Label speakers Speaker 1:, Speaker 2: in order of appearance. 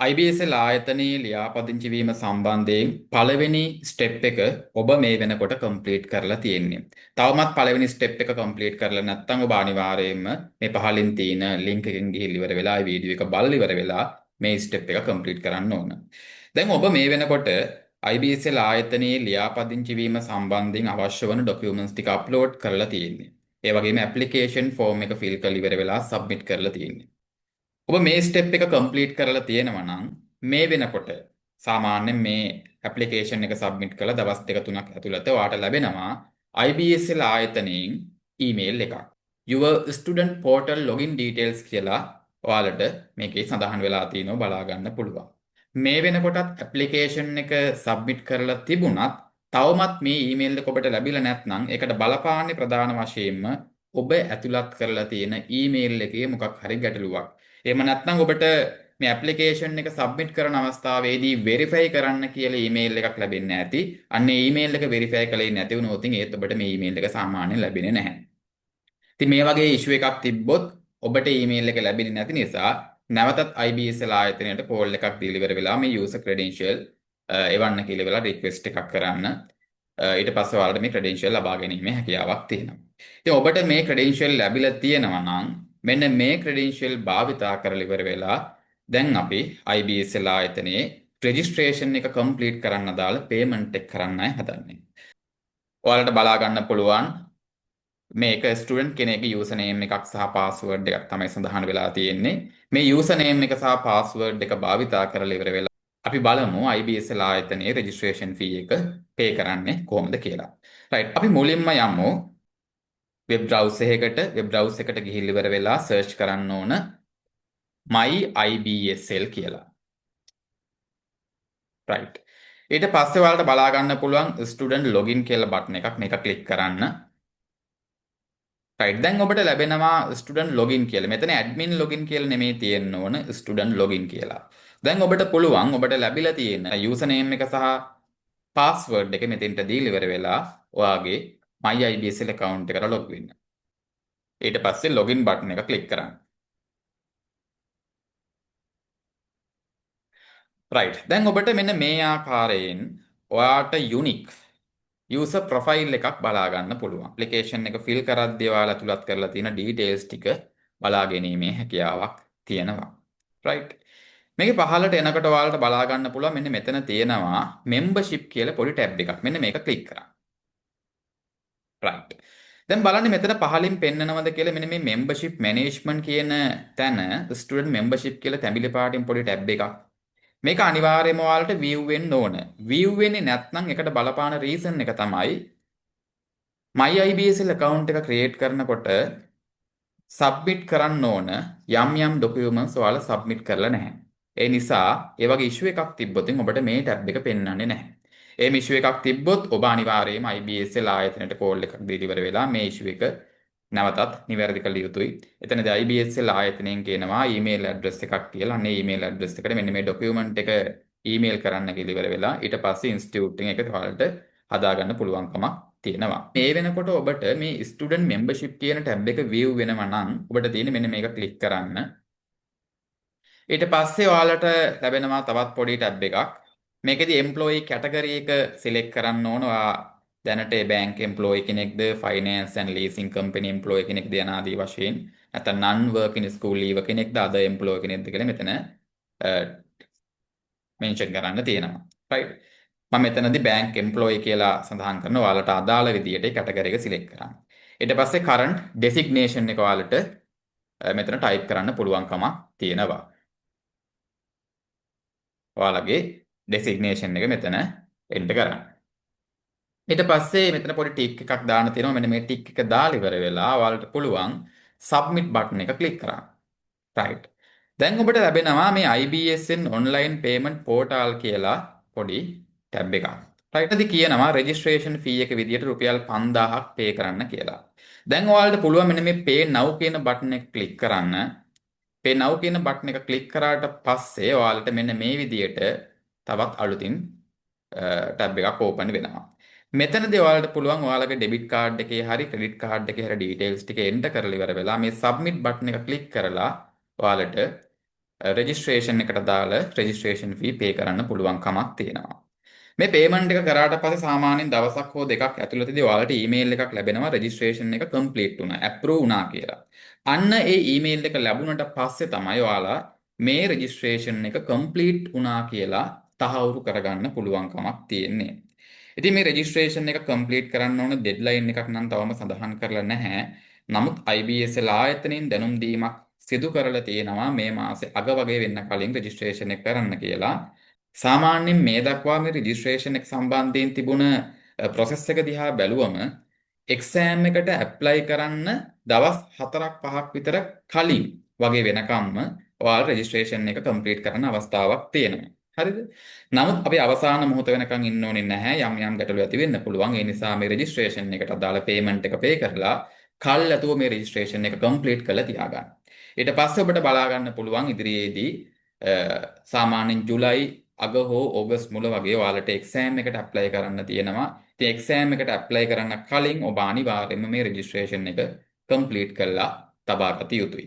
Speaker 1: IBSL ආයතනයේ ලියාපදිංචි වීම සම්බන්ධයෙන් පළවෙනි ස්ටෙප් එක ඔබ මේ වෙනකොට කම්ප්ලීට් කරලා තියෙන්නේ. තවමත් පළවෙනි ස්ටෙප් එක කම්ප්ලීට් කරලා නැත්නම් ඔබ අනිවාර්යයෙන්ම මේ පහලින් තියෙන ලින්ක් එකෙන් ගිහිල්ලා ඉවර වෙලා මේ වීඩියෝ එක බලලා ඉවර වෙලා මේ ස්ටෙප් එක කම්ප්ලීට් කරන්න ඕන. දැන් ඔබ මේ වෙනකොට IBSL ආයතනයේ ලියාපදිංචි වීම සම්බන්ධයෙන් අවශ්‍ය වන ඩොකියුමන්ට්ස් ටික අප්ලෝඩ් කරලා තියෙන්නේ. ඒ වගේම ඇප්ලිකේෂන් ෆෝම් එක ෆිල් කරලා ඉවර වෙලා සබ්මිට් කරලා තියෙන්නේ. ඔබ මේ ස්ටෙප් එක කම්ප්ලීට් කරලා තියෙනවා නම් මේ වෙනකොට සාමාන්‍යයෙන් මේ ඇප්ලිකේෂන් එක සබ්මිට් කළ දවස් 2-3ක් ඇතුළත ඔයාට ලැබෙනවා IBSL ආයතනයෙන් ඊමේල් එකක්. Your student portal login details කියලා ඔයාලට මේකේ සඳහන් වෙලා තියෙනවා බලා ගන්න පුළුවන්. මේ වෙනකොටත් ඇප්ලිකේෂන් එක සබ්මිට් කරලා තිබුණත් තවමත් මේ ඊමේල් එක ඔබට ලැබිලා නැත්නම් ඒකට බලපාන්නේ ප්‍රධාන වශයෙන්ම ඔබ ඇතුළත් කරලා තියෙන ඊමේල් එකේ මොකක් හරි ගැටලුවක්. එහෙම නැත්නම් ඔබට මේ ඇප්ලිකේෂන් එක සබ්මිට් කරන අවස්ථාවේදී වෙරිෆයි කරන්න කියලා ඊමේල් එකක් ලැබෙන්නේ නැති. අන්න ඒ ඊමේල් එක වෙරිෆයි කළේ නැති වුණොත් ඒත් ඔබට මේ ඊමේල් එක සාමාන්‍යයෙන් ලැබෙන්නේ නැහැ. ඉතින් මේ වගේ ඉෂුව එකක් තිබ්බොත් ඔබට ඊමේල් එක ලැබෙන්නේ නැති නිසා නැවතත් IBSL ආයතනයට කෝල් එකක් ඩිලිවර් වෙලා මේ යූසර් ක්‍රෙඩෙන්ෂියල් එවන්න කියලා වෙලා රික්වෙස්ට් එකක් කරන්න. ඊට පස්සේ ඔයාලට මේ ක්‍රෙඩෙන්ෂියල් ලබා ගැනීමේ හැකියාවක් තියෙනවා. ඉතින් ඔබට මේ ක්‍රෙඩෙන්ෂියල් ලැබිලා තියෙනවා නම් මෙන්න මේ ක්‍රෙඩෙන්ෂියල් භාවිතා කරලා ඉවර වෙලා දැන් අපි IBSL ආයතනයේ රෙජිස්ට්‍රේෂන් එක කම්ප්ලීට් කරන්න දාලා පේමන්ට් එක කරන්නයි හදන්නේ. ඔයාලට බලා ගන්න පුළුවන් මේක ස්ටුඩන්ට් කෙනෙක්ගේ යූසර් නේම් එකක් සහ පාස්වර්ඩ් එකක් තමයි සඳහන් වෙලා තියෙන්නේ. මේ යූසර් නේම් එක සහ පාස්වර්ඩ් එක භාවිතා කරලා ඉවර වෙලා අපි බලමු IBSL ආයතනයේ රෙජිස්ට්‍රේෂන් ෆී එක පේ කරන්නේ කොහොමද කියලා. රයිට් අපි මුලින්ම යමු වෙබ් බ්‍රවුසර් එකට ගිහිල්ලා ඉවර වෙලා සර්ච් කරන්න ඕන my IBSL කියලා. රයිට්. ඊට පස්සේ ඔයාලට බලා ගන්න පුළුවන් ස්ටුඩන්ට් ලොගින් කියලා බටන් එකක් මේක ක්ලික් කරන්න. රයිට්. දැන් ඔබට ලැබෙනවා ස්ටුඩන්ට් ලොගින් කියලා. මෙතන ඇඩ්මින් ලොගින් කියලා නෙමෙයි තියෙන්න ඕන ස්ටුඩන්ට් ලොගින් කියලා. දැන් ඔබට පුළුවන් ඔබට ලැබිලා තියෙන යූසර් නේම් එක සහ පාස්වර්ඩ් එක මෙතෙන්ට දීලා ඉවර වෙලා ඔයාගේ my IBSL account එකට ලොග් වෙන්න. ඊට පස්සේ ලොගින් බටන් එක ක්ලික් කරන්න. රයිට්. දැන් ඔබට මෙන්න මේ ආකාරයෙන් ඔයාට යුනික් යූසර් ප්‍රොෆයිල් එකක් බලා ගන්න පුළුවන්. ඇප්ලිකේෂන් එක ෆිල් කරද්දී ඔයාලා ඇතුළත් කරලා තියෙන ඩීටේල්ස් ටික බලා ගැනීමේ හැකියාවක් තියෙනවා. රයිට්. මේකේ පහළට එනකොට ඔයාලට බලා ගන්න පුළුවන් මෙන්න මෙතන තියෙනවා membership කියලා පොඩි ටැබ් එකක්. මෙන්න මේක ක්ලික් කරන්න. රයිට්. දැන් බලන්න මෙතන පහලින් පෙන්නනවද කියලා මෙන්න මේ membership management කියන තැන student membership කියලා තැඹිලි පාටින් පොඩි ටැබ් එකක්. මේක අනිවාර්යයෙන්ම ඔයාලට view වෙන්න ඕන. view වෙන්නේ නැත්නම් එකට බලපාන reason එක තමයි my IBSL account එක create කරනකොට submit කරන්න ඕන යම් documents ඔයාලා submit කරලා නැහැ. ඒ නිසා ඒ වගේ issue එකක් තිබ්බොත් ඔබට මේ ටැබ් එක පෙන්වන්නේ නැහැ. ඒ issue එකක් තිබ්බොත් ඔබ අනිවාර්යයෙන්ම IBSL ආයතනයට කෝල් එකක් දීලා ඉවර වෙලා මේ issue එක නැවතත් නිවැරදි කළ යුතුයි. එතනදී IBSL ආයතනයෙන් කියනවා ඊමේල් ඇඩ්‍රස් එකක් කියලා. අනේ ඊමේල් ඇඩ්‍රස් එකට මෙන්න මේ ડોකියුමන්ට් එක ඊමේල් කරන්න කියලා ඉවර වෙලා ඊට පස්සේ ඉන්ස්ටිටියුට් එක ඔයාලට හදාගන්න පුළුවන්කමක් තියෙනවා. මේ වෙනකොට ඔබට මේ ස්ටුඩන්ට් මෙම්බර්ෂිප් කියන ටැබ් එක view වෙනවා නම් ඔබට තියෙන්නේ මෙන්න මේක ක්ලික් කරන්න. ඊට පස්සේ ඔයාලට ලැබෙනවා තවත් පොඩි ටැබ් එකක්. මේකෙදි එම්ප්ලොයි කැටගරි එක සිලෙක්ට් කරන්න ඕන. ඔයා දැනට බැංක් එම්ප්ලොයි කෙනෙක්ද, finance and leasing company employee කෙනෙක්ද යන ආදී වශයෙන් නැත්නම් නන් වර්කින් ස්කූල් ලීවර් කෙනෙක්ද, අද එම්ප්ලොයි කෙනෙක්ද කියලා මෙතන මෙන්ෂන් කරන්න තියෙනවා. රයිට්. මම මෙතනදී බැංක් එම්ප්ලොයි කියලා සඳහන් කරනවා. ඔයාලට අදාළ විදියට ඒ කැටගරි එක සිලෙක්ට් කරන්න. ඊට පස්සේ කරන්ට් ඩෙසිග්නේෂන් එක ඔයාලට මෙතන ටයිප් කරන්න පුළුවන්කමක් තියෙනවා. ඔයාලගේ ඩෙසිග්නේෂන් එක මෙතන එන්ටර් කරන්න. ඊට පස්සේ මෙතන පොඩි ටික් එකක් දාන්න තියෙනවා. මෙන්න මේ ටික් එක දාලා ඉවර වෙලා ඔයාලට පුළුවන් සබ්මිට් බටන් එක ක්ලික් කරන්න. රයිට්. දැන් ඔබට ලැබෙනවා මේ IBSN online payment portal කියලා පොඩි ටැබ් එකක්. රයිට්. ඉතින් කියනවා registration fee එක විදියට රුපියල් 5000ක් pay කරන්න කියලා. දැන් ඔයාලට පුළුවන් මෙන්න මේ pay now කියන බටන් එක ක්ලික් කරන්න. pay now කියන බටන් එක ක්ලික් කරාට පස්සේ ඔයාලට මෙන්න මේ විදියට තවත් අලුතින් ටැබ් එකක් ඕපන් වෙනවා. මෙතනදී ඔයාලට පුළුවන් ඔයාලගේ ඩෙබිට් කාඩ් එකේ හරි ක්‍රෙඩිට් කාඩ් එකේ හරි ඩීටේල්ස් ටික එන්ටර් කරලා ඉවර වෙලා මේ සබ්මිට් බටන් එක ක්ලික් කරලා ඔයාලට රෙජිස්ට්‍රේෂන් එකට දාලා රෙජිස්ට්‍රේෂන් ෆී පේ කරන්න පුළුවන් කමක් තියෙනවා. මේ පේමන්ට් එක කරාට පස්සේ සාමාන්‍යයෙන් දවසක් හෝ දෙකක් ඇතුළතදී ඔයාලට ඊමේල් එකක් ලැබෙනවා රෙජිස්ට්‍රේෂන් එක කම්ප්ලීට් වුණා, ඇප්‍රූව් වුණා කියලා. අන්න ඒ ඊමේල් එක ලැබුණට පස්සේ තමයි ඔයාලා මේ රෙජිස්ට්‍රේෂන් එක කම්ප්ලීට් වුණා කියලා තහවුරු කරගන්න පුළුවන්කමක් තියෙන්නේ. ඉතින් මේ රෙජිස්ට්‍රේෂන් එක කම්ප්ලීට් කරන්න ඕන ඩෙඩ්ලයින් එකක් නම් තවම සඳහන් කරලා නැහැ. නමුත් IBSL ආයතනයෙන් දැනුම් දීමක් සිදු කරලා තියෙනවා මේ මාසේ අග වගේ වෙන්න කලින් රෙජිස්ට්‍රේෂන් එක කරන්න කියලා. සාමාන්‍යයෙන් මේ දක්වා මේ රෙජිස්ට්‍රේෂන් එක සම්බන්ධයෙන් තිබුණ ප්‍රොසෙස් එක දිහා බැලුවම එක්සෑම් එකට ඇප්ලයි කරන්න දවස් 4ක් 5ක් විතර කලින් වගේ වෙනකම්ම ඔයාලා රෙජිස්ට්‍රේෂන් එක කම්ප්ලීට් කරන්න අවස්ථාවක් තියෙනවා. හරිද? නමුත් අපි අවසාන මොහොත වෙනකන් ඉන්න ඕනේ නැහැ. යම් යම් ගැටලු ඇති වෙන්න පුළුවන්. ඒ නිසා මේ රෙජිස්ට්‍රේෂන් එකට අදාළ පේමන්ට් එක පේ කරලා කල්ැතුව මේ රෙජිස්ට්‍රේෂන් එක කම්ප්ලීට් කරලා තියාගන්න. ඊට පස්සේ ඔබට බලා ගන්න පුළුවන් ඉදිරියේදී සාමාන්‍යයෙන් ජුලයි අග හෝ ඕගස්ට් මුල වගේ ඔයාලට එක්සෑම් එකට ඇප්ලයි කරන්න තියෙනවා. ඉතින් එක්සෑම් එකට ඇප්ලයි කරන්න කලින් ඔබ අනිවාර්යයෙන්ම මේ රෙජිස්ට්‍රේෂන් එක කම්ප්ලීට් කරලා තබා ගත යුතුයි.